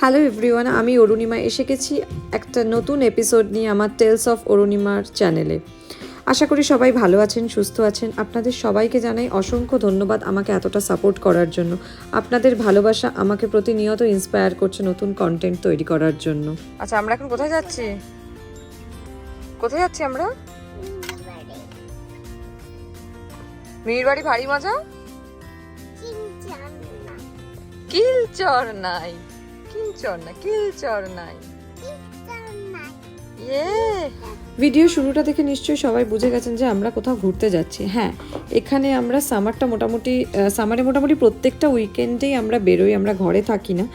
Hello everyone, আমি অরুণিমা এসে গেছি একটা নতুন এপিসোড নিয়ে আমার টেলস অফ অরুণিমার চ্যানেলে। আশা করি সবাই ভালো আছেন, সুস্থ আছেন। আপনাদের সবাইকে জানাই অসংখ্য ধন্যবাদ আমাকে এতটা সাপোর্ট করার জন্য। আপনাদের ভালোবাসা আমাকে প্রতিনিয়ত ইন্সপায়ার করছে নতুন কন্টেন্ট তৈরি করার জন্য। আচ্ছা, আমরা এখন কোথায় যাচ্ছি? আমরা মিহির বাড়ি। ভারী মজা। কিলচর নাই, কিলচর নাই। ভিডিও শুরুটা দেখে নিশ্চয়ই সবাই বুঝে গেছেন যে আমরা কোথাও ঘুরতে যাচ্ছি। হ্যাঁ, এখানে আমরা সামারে মোটামুটি প্রত্যেকটা উইকেন্ডেই আমরা বেরোই। আমরা ঘরে থাকি না,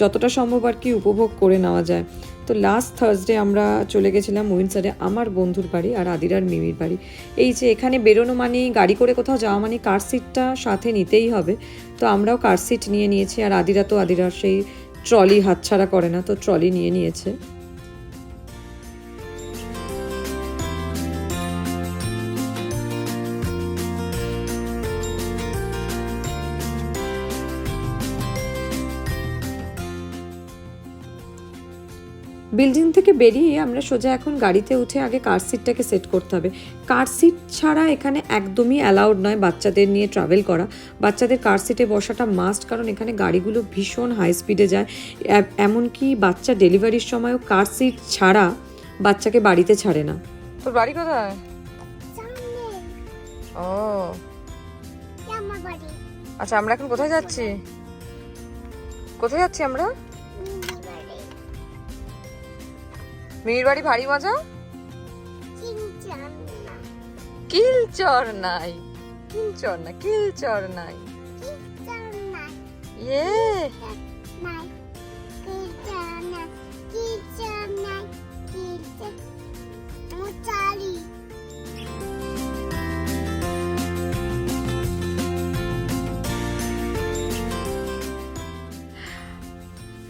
যতটা সম্ভব আর কি উপভোগ করে নেওয়া যায়। তো লাস্ট থার্সডে আমরা চলে গেছিলাম উইন্ডসরে, আমার বন্ধুর বাড়ি আর আদিরার মিমির বাড়ি। এই যে এখানে বেরোনো মানে, গাড়ি করে কোথাও যাওয়া মানে কার সিটটা সাথে নিতেই হবে। তো আমরাও কার সিট নিয়ে নিয়েছি, আর আদিরার সেই ট্রলি হাতছাড়া করে না, তো ট্রলি নিয়ে নিয়েছে। বিল্ডিং থেকে বেরিয়ে আমরা সোজা এখন গাড়িতে উঠে আগে কার সিটটাকে সেট করতে হবে। কার সিট ছাড়া এখানে একদমই অ্যালাউড নয় বাচ্চাদের নিয়ে ট্রাভেল করা। বাচ্চাদের কার সিটে বসাটা মাস্ট, কারণ এখানে গাড়িগুলো ভীষণ হাই স্পিডে যায়। এমনকি বাচ্চা ডেলিভারির সময়ও কার সিট ছাড়া বাচ্চাকে বাড়িতে ছাড়ে না। তোর বাড়ি কোথায়? ও আচ্ছা, আমরা এখন কোথায় যাচ্ছি আমরা? মিহির বাড়ি। ভারী মজা। কিলচর নাই,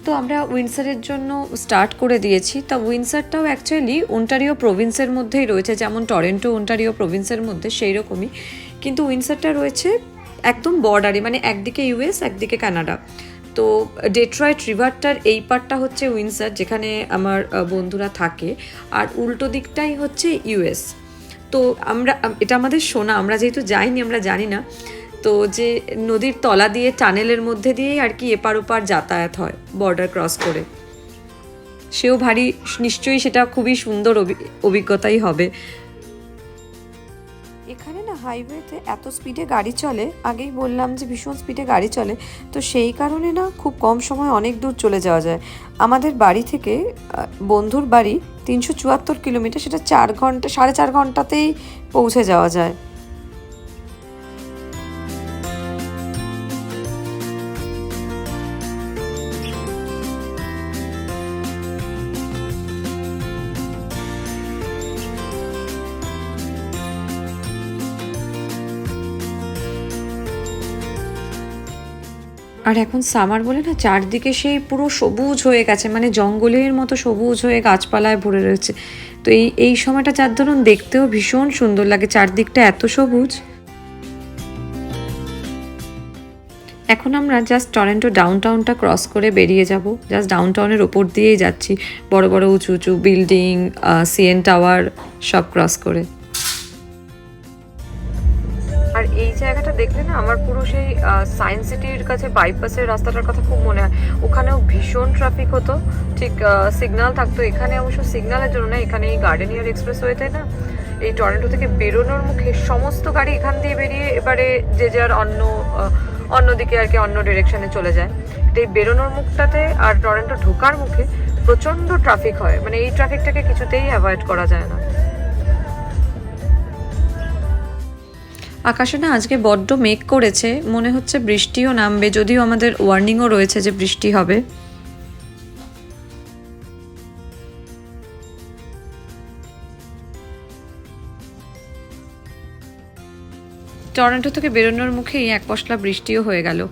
তো আমরা উইন্ডসরের জন্য স্টার্ট করে দিয়েছি। তা উইন্ডসরটাও অ্যাকচুয়ালি ওন্টারিও প্রভিন্সের মধ্যেই রয়েছে, যেমন টরেন্টো ওন্টারিও প্রভিন্সের মধ্যে সেই রকমই, কিন্তু উইন্ডসরটা রয়েছে একদম বর্ডারে, মানে একদিকে ইউএস একদিকে কানাডা। তো ডেট্রয়েট রিভারটার এই পার্টটা হচ্ছে উইন্ডসর, যেখানে আমার বন্ধুরা থাকে, আর উল্টো দিকটাই হচ্ছে ইউএস। তো এটা আমাদের শোনা, আমরা যেহেতু যাইনি আমরা জানি না। তো যে নদীর তলা দিয়ে টানেলের মধ্যে দিয়েই আর কি এপার ওপার যাতায়াত হয় বর্ডার ক্রস করে। সেও ভারী, নিশ্চয়ই সেটা খুবই সুন্দর অভিজ্ঞতাই হবে। এখানে না হাইওয়েতে এত স্পিডে গাড়ি চলে, আগেই বললাম যে ভীষণ স্পিডে গাড়ি চলে, তো সেই কারণে না খুব কম সময় অনেক দূর চলে যাওয়া যায়। আমাদের বাড়ি থেকে বন্ধুর বাড়ি 374 কিলোমিটার, সেটা 4.5 ঘন্টাতেই পৌঁছে যাওয়া যায়। আর এখন সামার বলে না, চারদিকে সেই পুরো সবুজ হয়ে গেছে, মানে জঙ্গলের মতো সবুজ হয়ে গাছপালায় ভরে রয়েছে। তো এই সময়টা যার ধরুন দেখতেও ভীষণ সুন্দর লাগে, চারদিকটা এত সবুজ। এখন আমরা জাস্ট টরেন্টো ডাউনটাউনটা ক্রস করে বেরিয়ে যাব। জাস্ট ডাউনটাউনের ওপর দিয়েই যাচ্ছি, বড় বড় উঁচু উঁচু বিল্ডিং, সিএন টাওয়ার সব ক্রস করে। আর এই জায়গাটা দেখলে না আমার পুরো সেই সায়েন্স সিটির কাছে বাইপাসের রাস্তাটার কথা খুব মনে হয়। ওখানেও ভীষণ ট্রাফিক হতো, ঠিক সিগন্যাল থাকতো। এখানে অবশ্য সিগন্যালের জন্য না, এখানে এই গার্ডেনিয়ার এক্সপ্রেসওয়েতে না, এই টরেন্টো থেকে বেরোনোর মুখে সমস্ত গাড়ি এখান দিয়ে বেরিয়ে এবারে যে যার অন্যদিকে আর কি অন্য ডিরেকশনে চলে যায়। এই বেরোনোর মুখটাতে আর টরেন্টো ঢোকার মুখে প্রচণ্ড ট্রাফিক হয়, মানে এই ট্রাফিকটাকে কিছুতেই অ্যাভয়েড করা যায় না। আকাশে না আজকে বড্ড মেঘ করেছে, মনে হচ্ছে বৃষ্টিও নামবে, যদিও আমাদের ওয়ার্নিংও রয়েছে যে বৃষ্টি হবে। টরন্টো থেকে বেরোনোর মুখেই এক পশলা বৃষ্টিও হয়ে গেল।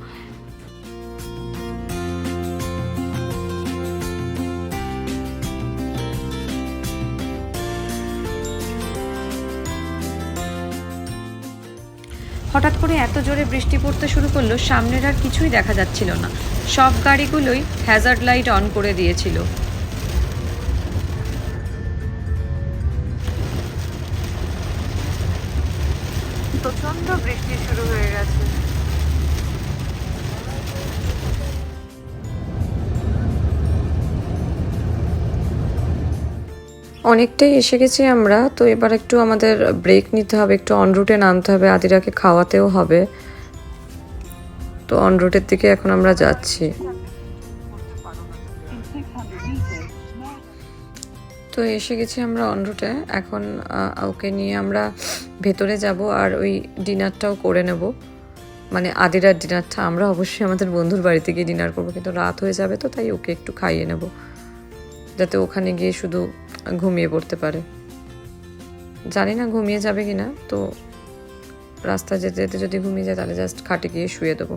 হঠাৎ করে এত জোরে বৃষ্টি পড়তে শুরু করলো, সামনের আর কিছুই দেখা যাচ্ছিল না। সব গাড়িগুলোই হ্যাজার্ড লাইট অন করে দিয়েছিল। প্রচন্ড বৃষ্টি শুরু হয়ে গেছে। অনেকটাই এসে গেছি আমরা, তো এবার একটু আমাদের ব্রেক নিতে হবে, একটু অন রুটে নামতে হবে, আদিরাকে খাওয়াতেও হবে। তো অন রুটের দিকে এখন আমরা যাচ্ছি। তো এসে গেছি আমরা অন রুটে, এখন ওকে নিয়ে আমরা ভেতরে যাব আর ওই ডিনারটাও করে নেব, মানে আদিরার ডিনারটা। আমরা অবশ্যই আমাদের বন্ধুর বাড়িতে গিয়ে ডিনার করবো, কিন্তু রাত হয়ে যাবে, তো তাই ওকে একটু খাইয়ে নেব, যাতে ওখানে গিয়ে শুধু ঘুমিয়ে পড়তে পারে। জানি না ঘুমিয়ে যাবে কিনা, তো রাস্তা যেতে যেতে যদি ঘুমিয়ে যায় তাহলে জাস্ট খাটে গিয়ে শুয়ে দেবো।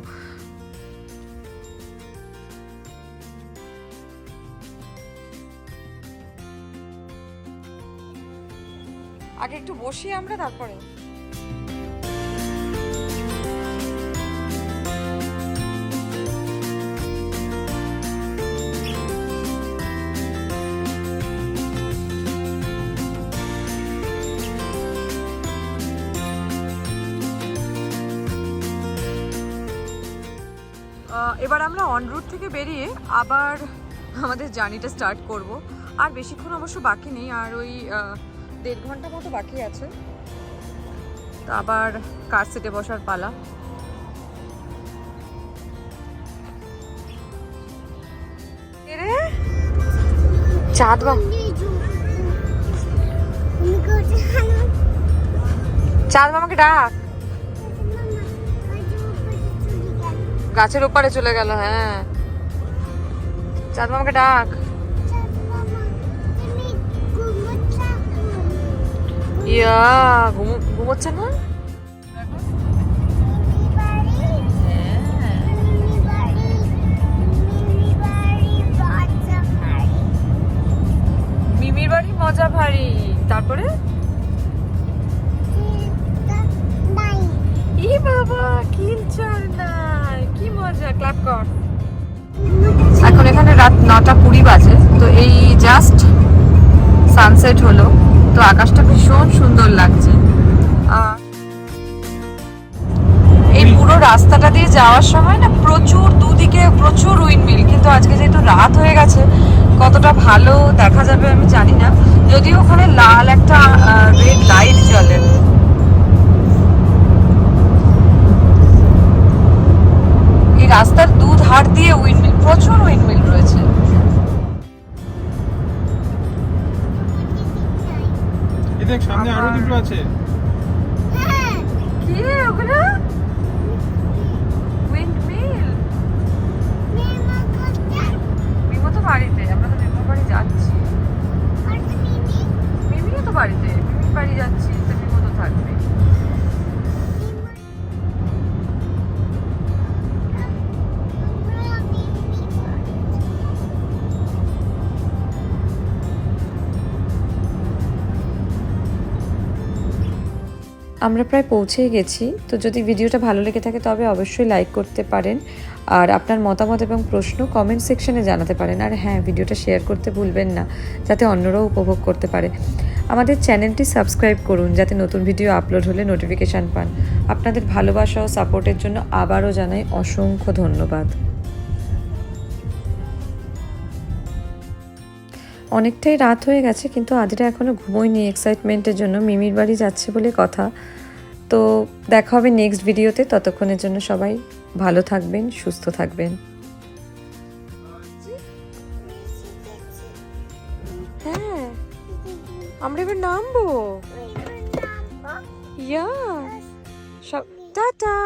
আগে একটু বসি আমরা, তারপরে এবার আমরা অন রুট থেকে বেরিয়ে আবার আমাদের জার্নিটা স্টার্ট করব। আর বেশিক্ষণ অবশ্য বাকি নেই, আর ওই 1.5 ঘন্টা মতো বাকি আছে, তো আবার কার সিটে বসার পালা। চাঁদ মামাকে ডাক, গাছের ওপারে চলে গেল। হ্যাঁ, চাঁদ মামাকে ডাক। ইয়া ঘুমোচ্ছে না? মিমির বাড়ি মজা ভারী। তারপরে ই বাবা কিলচার নাই, কি মজা, ক্লাপ কর। এখন এখানে রাত 9:20 বাজে, তো এই জাস্ট সানসেট হলো, তো আকাশটা ভীষণ সুন্দর লাগছে। এই পুরো রাস্তাটা দিয়ে যাওয়ার সময় না প্রচুর দুদিকে প্রচুর উইন্ডমিল, কিন্তু আজকে যেহেতু রাত হয়ে গেছে কতটা ভালো দেখা যাবে আমি জানি না, যদিও ওখানে লাল একটা রেড লাইট জ্বলে। এই রাস্তার দুধার দিয়ে উইন্ডমিল, প্রচুর উইন্ডমিল রয়েছে। দেখ সামনে আরো দুটো আছে। কি রে ওগুলো? উইন্ডমিল। মিমো তো বাড়িতে, আমরা তো মিমোর বাড়ি যাচ্ছি। মিমিও তো বাড়িতে, মিমির বাড়ি যাচ্ছি, তো মিমো তো থাকবে। আমরা প্রায় পৌঁছেই গেছি। তো যদি ভিডিওটা ভালো লেগে থাকে তবে অবশ্যই লাইক করতে পারেন, আর আপনার মতামত এবং প্রশ্ন কমেন্ট সেকশনে জানাতে পারেন। আর হ্যাঁ, ভিডিওটা শেয়ার করতে ভুলবেন না, যাতে অন্যরাও উপভোগ করতে পারে। আমাদের চ্যানেলটি সাবস্ক্রাইব করুন, যাতে নতুন ভিডিও আপলোড হলে নোটিফিকেশান পান। আপনাদের ভালোবাসা ও সাপোর্টের জন্য আবারও জানাই অসংখ্য ধন্যবাদ। অনেকটাই রাত হয়ে গেছে, কিন্তু আদিরা এখনও ঘুমোয়নি এক্সাইটমেন্টের জন্য, মিমির বাড়ি যাচ্ছে বলে কথা। তো দেখা হবে নেক্সট ভিডিওতে, ততক্ষণের জন্য সবাই ভালো থাকবেন, সুস্থ থাকবেন। হ্যাঁ, আমরা এবার নামবো। ইয়া, টাটা।